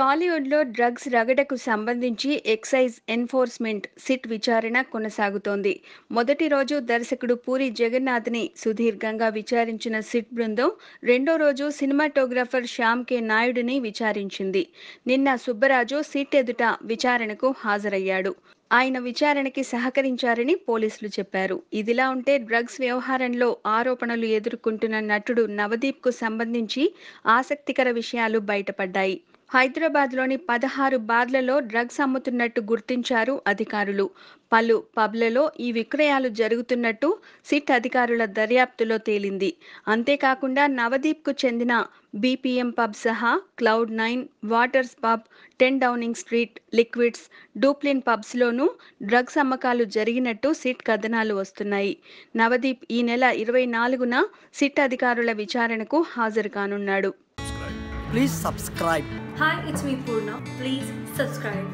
టాలీవుడ్‌లో డ్రగ్స్ రగడకు సంబంధించి excise enforcement SIT విచారణ కొనసాగుతోంది. మొదటి రోజు దర్శకుడు పూరి జగన్నాథ్‌ని సుదీర్ఘంగా విచారించిన సిట్ బృందం రెండో రోజు సినిమాటోగ్రాఫర్ శ్యామ్ కె నాయుడుని విచారించింది. నిన్న సుబ్బరాజు సిట్ ఎదుట విచారణకు హాజరయ్యాడు. ఆయన విచారణకి సహకరించారని పోలీసులు చెప్పారు. ఇదిలా ఉంటే డ్రగ్స్ వ్యవహారంలో ఆరోపణలు ఎదుర్కొంటున్న నటుడు నవదీప్‌కు సంబంధించి ఆసక్తికర విషయాలు బయటపడ్డాయి. హైదరాబాద్‌లోని 16 బార్లలో డ్రగ్స్ అమ్ముతున్నట్టు గుర్తించారు అధికారులు. పలు పబ్‌లలో ఈ విక్రయాలు జరుగుతున్నట్టు సిట్ అధికారుల దర్యాప్తులో తేలింది. అంతేకాకుండా నవదీప్‌కు చెందిన బీపీఎం పబ్ సహా Cloud nine, Waters pub, 10 Downing Street, Liquids, డూప్లిన్ పబ్స్‌లోనూ డ్రగ్స్ అమ్మకాలు జరిగినట్టు సిట్ కథనాలు వస్తున్నాయి. నవదీప్ ఈ నెల 24న సిట్ అధికారుల విచారణకు హాజరు కానున్నాడు. Please subscribe. Hi, it's me Purna. Please subscribe.